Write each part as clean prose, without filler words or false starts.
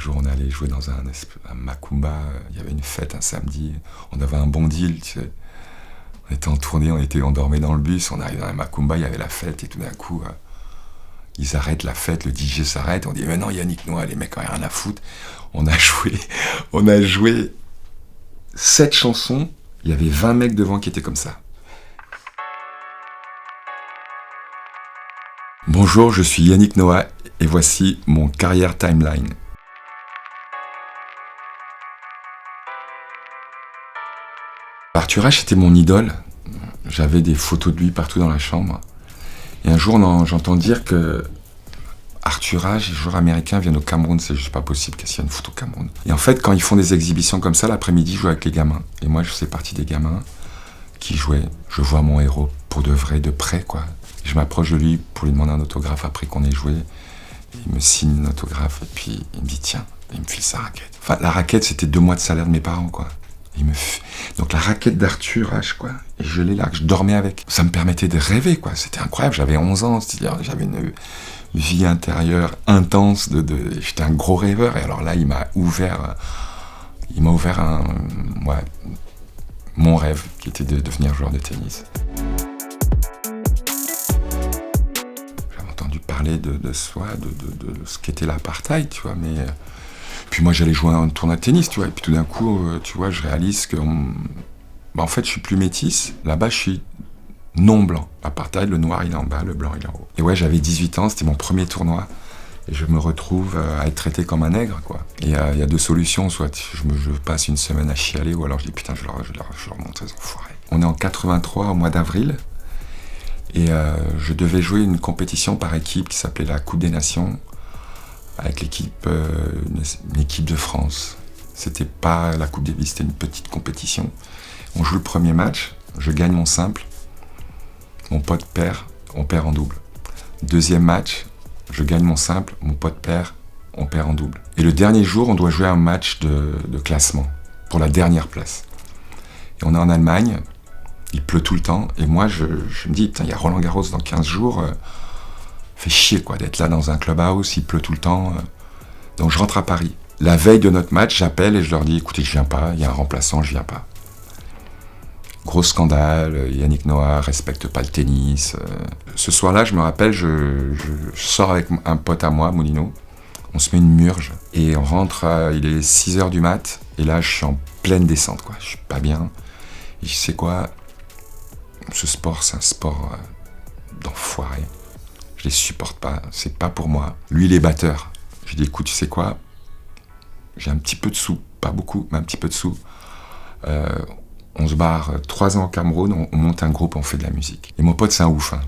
jour, on allait jouer dans un Macumba, il y avait une fête un samedi, on avait un bon deal, tu sais. On était en tournée, on dormait dans le bus, on arrive dans la Macumba, il y avait la fête, et tout d'un coup, ils arrêtent la fête, le DJ s'arrête, on dit « Mais non, Yannick Noah, les mecs ont rien à foutre ». On a joué 7 chansons, il y avait 20 mecs devant qui étaient comme ça. Bonjour, je suis Yannick Noah, et voici mon carrière timeline. Arthur Ashe était mon idole, j'avais des photos de lui partout dans la chambre. Et un jour, j'entends dire que Arthur Ashe, les joueurs américains, viennent au Cameroun, c'est juste pas possible qu'il y ait une photo au Cameroun. Et en fait, quand ils font des exhibitions comme ça, l'après-midi, je joue avec les gamins. Et moi, je faisais partie des gamins qui jouaient. Je vois mon héros pour de vrai, de près, quoi. Et je m'approche de lui pour lui demander un autographe après qu'on ait joué. Et il me signe un autographe et puis il me dit tiens, il me file sa raquette. Enfin, la raquette, c'était 2 mois de salaire de mes parents, quoi. Donc la raquette d'Arthur Ashe, quoi. Et je l'ai là, que je dormais avec. Ça me permettait de rêver, quoi. C'était incroyable. J'avais 11 ans, c'est-à-dire j'avais une vie intérieure intense. J'étais un gros rêveur. Et alors là, il m'a ouvert mon rêve, qui était de devenir joueur de tennis. J'avais entendu parler de ce qu'était l'apartheid, tu vois, mais... Puis moi, j'allais jouer un tournoi de tennis, tu vois, et puis tout d'un coup, tu vois, je réalise que... en fait, je suis plus métis. Là-bas, je suis non-blanc. L'apartheid, le noir, il est en bas, le blanc, il est en haut. Et ouais, j'avais 18 ans, c'était mon premier tournoi. Et je me retrouve à être traité comme un nègre, quoi. Et il y a 2 solutions, soit je passe une semaine à chialer, ou alors je dis, putain, je leur montre ces enfoirés. On est en 83, au mois d'avril, et je devais jouer une compétition par équipe qui s'appelait la Coupe des Nations, avec une équipe de France. C'était pas la Coupe Davis, c'était une petite compétition. On joue le premier match, je gagne mon simple, mon pote perd, on perd en double. Deuxième match, je gagne mon simple, mon pote perd, on perd en double. Et le dernier jour, on doit jouer un match de classement, pour la dernière place. Et on est en Allemagne, il pleut tout le temps, et moi je me dis, putain, il y a Roland Garros dans 15 jours, fait chier, quoi, d'être là dans un clubhouse, il pleut tout le temps. Donc je rentre à Paris. La veille de notre match, j'appelle et je leur dis, écoutez, je viens pas, il y a un remplaçant, je viens pas. Gros scandale, Yannick Noah respecte pas le tennis. Ce soir-là, je me rappelle, je sors avec un pote à moi, Molino, on se met une murge, et on rentre, il est 6h du mat, et là, je suis en pleine descente, quoi, je suis pas bien. Et je sais quoi, ce sport, c'est un sport d'enfoiré. Je les supporte pas, c'est pas pour moi. Lui, il est batteur. Je dis, écoute, tu sais quoi, j'ai un petit peu de sous, pas beaucoup, mais un petit peu de sous. On se barre 3 ans au Cameroun, on monte un groupe, on fait de la musique. Et mon pote, c'est un ouf. Hein.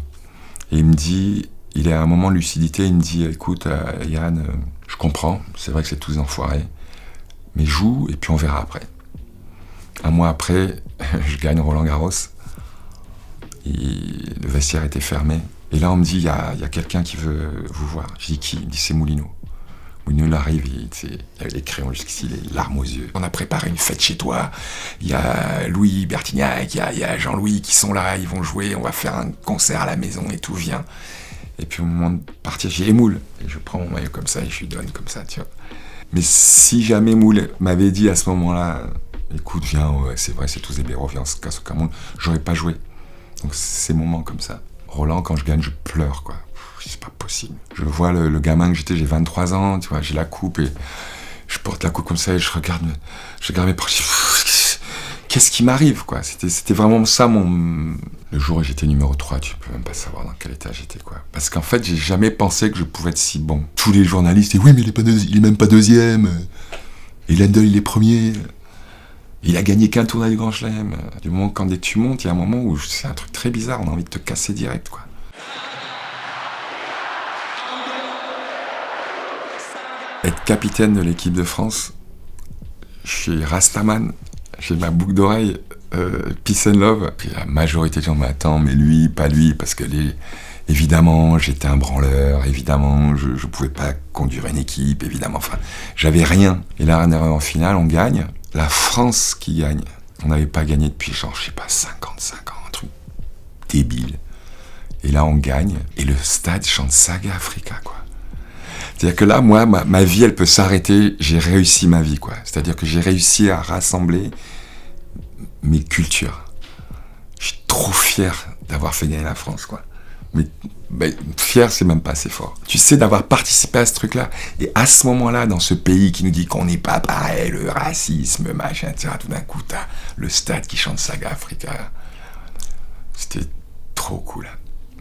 Et il me dit, il est à un moment de lucidité, il me dit, écoute, Yann, je comprends, c'est vrai que c'est tous des enfoirés, mais joue et puis on verra après. Un mois après, je gagne Roland Garros. Le vestiaire était fermé. Et là, on me dit, il y a quelqu'un qui veut vous voir. Je dis, qui ? Il me dit, c'est Molino. Molino, il arrive, il avait les crayons jusqu'ici, les larmes aux yeux. On a préparé une fête chez toi. Il y a Louis Bertignac, il y a Jean-Louis qui sont là, ils vont jouer, on va faire un concert à la maison et tout, viens. Et puis au moment de partir, j'ai Moule. Et je prends mon maillot comme ça et je lui donne comme ça, tu vois. Mais si jamais Moule m'avait dit à ce moment-là, écoute, viens, ouais, c'est vrai, c'est tous des blaireaux, viens, on se casse au Cameroun, j'aurais pas joué. Donc ces moments comme ça. Roland, quand je gagne, je pleure, quoi. C'est pas possible. Je vois le gamin que j'étais, j'ai 23 ans, tu vois, j'ai la coupe et je porte la coupe comme ça et je regarde mes proches. Qu'est-ce qui m'arrive, quoi. C'était vraiment ça Le jour où j'étais numéro 3, tu peux même pas savoir dans quel état j'étais, quoi. Parce qu'en fait, j'ai jamais pensé que je pouvais être si bon. Tous les journalistes disaient, oui, mais il est même pas deuxième. Et Lendl, il est premier. Il a gagné qu'un tournoi du Grand Chelem. Du moment quand dès que tu montes, il y a un moment où c'est un truc très bizarre, on a envie de te casser direct, quoi. Être capitaine de l'équipe de France, je suis Rastaman, j'ai ma boucle d'oreille, peace and love. Puis la majorité des gens m'attendent, mais lui, pas lui, parce que évidemment, j'étais un branleur, évidemment, je pouvais pas conduire une équipe, évidemment, enfin, j'avais rien. Et là, en finale, on gagne. La France qui gagne. On n'avait pas gagné depuis, genre, je sais pas, 55 ans, un truc débile. Et là, on gagne, et le stade chante Saga Africa, quoi. C'est-à-dire que là, moi, ma vie, elle peut s'arrêter, j'ai réussi ma vie, quoi. C'est-à-dire que j'ai réussi à rassembler mes cultures. Je suis trop fier d'avoir fait gagner la France, quoi. Mais fier, c'est même pas assez fort. Tu sais, d'avoir participé à ce truc-là, et à ce moment-là, dans ce pays qui nous dit qu'on n'est pas pareil, le racisme, machin, etc., tout d'un coup, t'as le stade qui chante Saga Africa. C'était trop cool.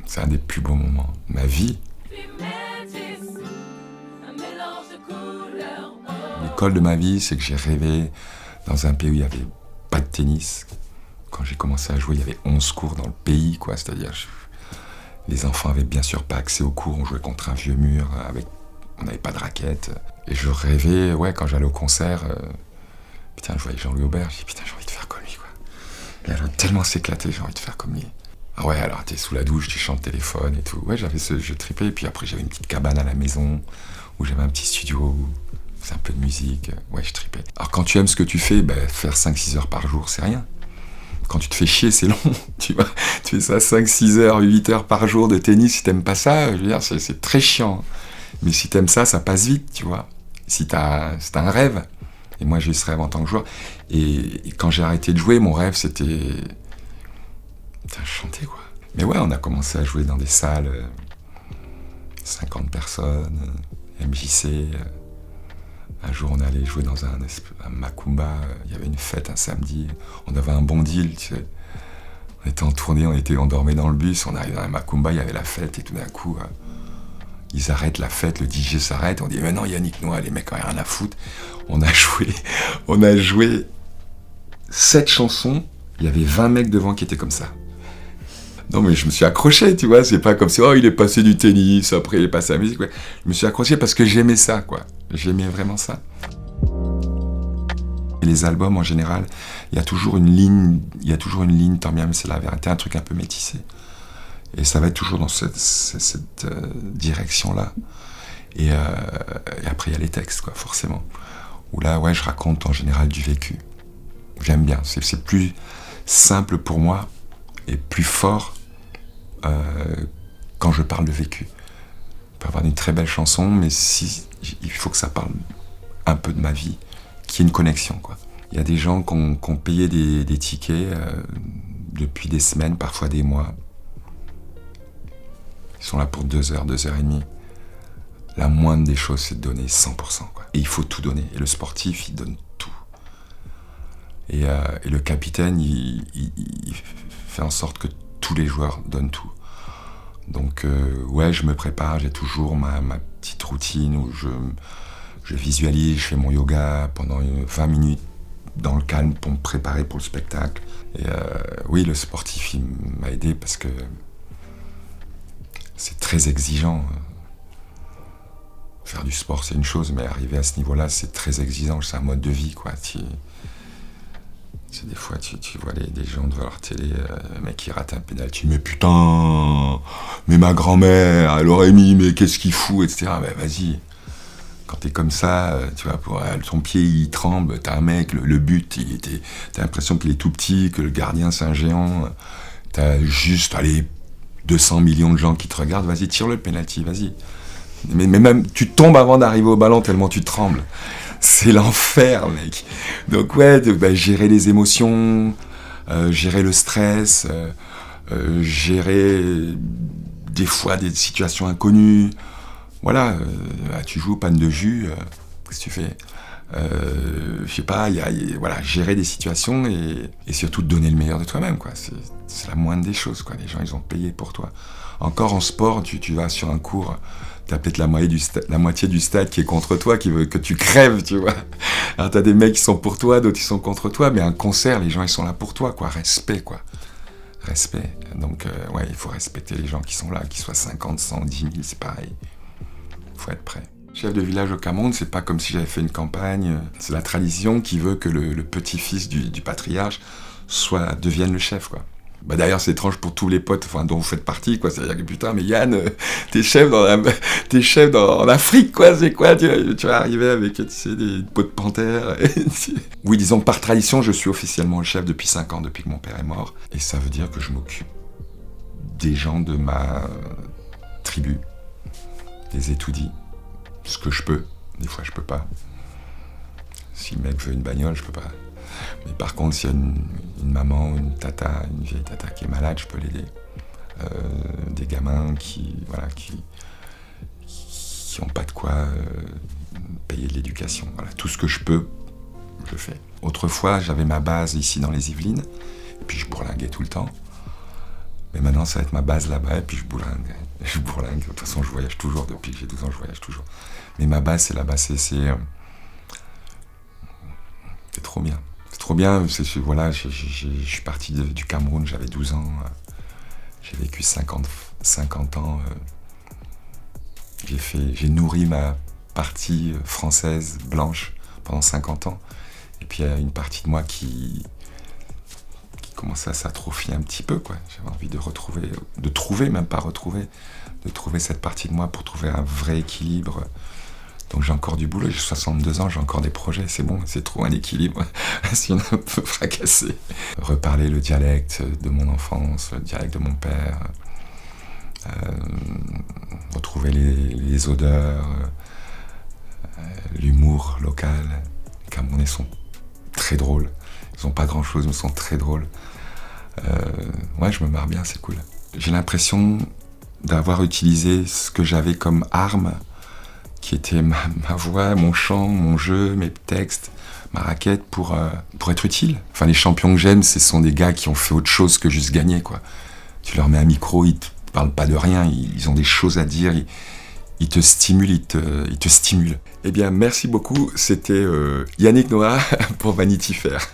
C'est un des plus beaux moments de ma vie. L'école de ma vie, c'est que j'ai rêvé dans un pays où il n'y avait pas de tennis. Quand j'ai commencé à jouer, il y avait 11 cours dans le pays, quoi. C'est-à-dire, les enfants avaient bien sûr pas accès aux cours, on jouait contre un vieux mur, on n'avait pas de raquettes. Et je rêvais, ouais, quand j'allais au concert, putain, je voyais Jean-Louis Aubert, je dis putain, j'ai envie de faire comme lui, quoi. Il a tellement s'éclater, j'ai envie de faire comme lui. Ah ouais, alors t'es sous la douche, tu chantes téléphone et tout. Ouais, je tripais, et puis après j'avais une petite cabane à la maison, où j'avais un petit studio, c'est un peu de musique, ouais, je tripais. Alors quand tu aimes ce que tu fais, faire 5-6 heures par jour, c'est rien. Quand tu te fais chier, c'est long, tu vois. Tu fais ça 5-6 heures, 8 heures par jour de tennis, si t'aimes pas ça, je veux dire, c'est très chiant. Mais si t'aimes ça, ça passe vite, tu vois. Si t'as un rêve, et moi j'ai eu ce rêve en tant que joueur, et quand j'ai arrêté de jouer, mon rêve c'était... Putain, chanter, quoi. Mais ouais, on a commencé à jouer dans des salles, 50 personnes, MJC. Un jour, on allait jouer dans un Macumba. Il y avait une fête un samedi. On avait un bon deal, tu sais. On était en tournée, on dormait dans le bus. On arrivait dans un Macumba, il y avait la fête. Et tout d'un coup, ils arrêtent la fête, le DJ s'arrête. On dit, mais non, Yannick Noah, les mecs, rien à foutre. On a joué 7 chansons. Il y avait 20 mecs devant qui étaient comme ça. Non, mais je me suis accroché, tu vois. C'est pas comme si, oh, il est passé du tennis, après il est passé à la musique. Ouais. Je me suis accroché parce que j'aimais ça, quoi. J'aimais vraiment ça. Et les albums, en général, il y a toujours une ligne, tant bien, mais c'est la vérité, un truc un peu métissé. Et ça va être toujours dans cette direction-là. Et après, il y a les textes, quoi, forcément. Où là, ouais, je raconte en général du vécu. J'aime bien. C'est plus simple pour moi et plus fort quand je parle de vécu. On peut avoir une très belle chanson, mais il faut que ça parle un peu de ma vie, qu'il y ait une connexion, quoi. Il y a des gens qui ont payé des tickets depuis des semaines, parfois des mois. Ils sont là pour 2 heures, 2 heures et demie. La moindre des choses, c'est de donner 100%, quoi. Et il faut tout donner. Et le sportif, il donne tout. Et le capitaine, il fait en sorte que tous les joueurs donnent tout. Donc, ouais, je me prépare, j'ai toujours ma petite routine où je visualise, je fais mon yoga pendant 20 minutes dans le calme pour me préparer pour le spectacle. Et oui, le sportif, il m'a aidé parce que c'est très exigeant. Faire du sport, c'est une chose, mais arriver à ce niveau-là, c'est très exigeant. C'est un mode de vie, quoi. Des fois, tu vois des gens devant leur télé, un mec qui rate un pénalty, mais putain, mais ma grand-mère, elle aurait mis, mais qu'est-ce qu'il fout, etc. Ben vas-y. Quand t'es comme ça, tu vois, ton pied il tremble, t'as un mec, le but, t'as l'impression qu'il est tout petit, que le gardien c'est un géant, t'as juste, 200 millions de gens qui te regardent, vas-y, tire le pénalty, vas-y. Mais même, tu tombes avant d'arriver au ballon tellement tu trembles. C'est l'enfer, mec. Donc ouais, gérer les émotions, gérer le stress, gérer des fois des situations inconnues. Voilà, tu joues panne de jus, qu'est-ce que tu fais? Je sais pas, voilà, gérer des situations et surtout te donner le meilleur de toi-même, quoi. C'est la moindre des choses, quoi. Les gens, ils ont payé pour toi. Encore en sport, tu vas sur un cours, t'as peut-être la moitié du stade qui est contre toi, qui veut que tu crèves, tu vois. Alors t'as des mecs qui sont pour toi, d'autres qui sont contre toi, mais un concert, les gens, ils sont là pour toi, quoi. Respect, quoi. Respect. Donc, ouais, il faut respecter les gens qui sont là, qu'ils soient 50, 100, 10 000, c'est pareil. Il faut être prêt. Chef de village au Cameroun, c'est pas comme si j'avais fait une campagne. C'est la tradition qui veut que le petit-fils du patriarche devienne le chef, quoi. D'ailleurs, c'est étrange pour tous les potes dont vous faites partie, quoi. C'est-à-dire que putain, mais Yann, t'es chef en Afrique, quoi. C'est quoi? Tu vas arriver avec, tu sais, des pots de panthère. Oui, disons que par tradition, je suis officiellement le chef depuis 5 ans, depuis que mon père est mort. Et ça veut dire que je m'occupe des gens de ma tribu, des étoudis, ce que je peux. Des fois, je peux pas. Si le mec veut une bagnole, je peux pas. Mais par contre, s'il y a une maman, une tata, une vieille tata qui est malade, je peux l'aider. Des gamins qui ont pas de quoi payer de l'éducation. Voilà, tout ce que je peux, je fais. Autrefois, j'avais ma base ici dans les Yvelines, et puis je bourlinguais tout le temps. Mais maintenant, ça va être ma base là-bas, et puis je bourlingue. Je bourlingue. De toute façon, je voyage toujours. Depuis que j'ai 12 ans, je voyage toujours. Mais ma base, c'est là-bas. C'est trop bien. C'est trop bien. Voilà, je suis parti du Cameroun, j'avais 12 ans. J'ai vécu 50 ans. J'ai nourri ma partie française, blanche, pendant 50 ans. Et puis il y a une partie de moi qui commençait à s'atrophier un petit peu, quoi. J'avais envie de trouver cette partie de moi pour trouver un vrai équilibre. Donc j'ai encore du boulot, j'ai 62 ans, j'ai encore des projets, c'est bon, c'est trop un équilibre, sinon un peu fracassé. Reparler le dialecte de mon enfance, le dialecte de mon père, retrouver les odeurs, l'humour local. Les Camerounais sont très drôles, ils n'ont pas grand chose mais sont très drôles. Ouais, je me marre bien, c'est cool. J'ai l'impression d'avoir utilisé ce que j'avais comme arme, qui était ma voix, mon chant, mon jeu, mes textes, ma raquette, pour être utile. Enfin, les champions que j'aime, ce sont des gars qui ont fait autre chose que juste gagner, quoi. Tu leur mets un micro, ils te parlent pas de rien, ils ont des choses à dire, ils te stimulent, ils te stimulent. Eh bien, merci beaucoup, c'était Yannick Noah pour Vanity Fair.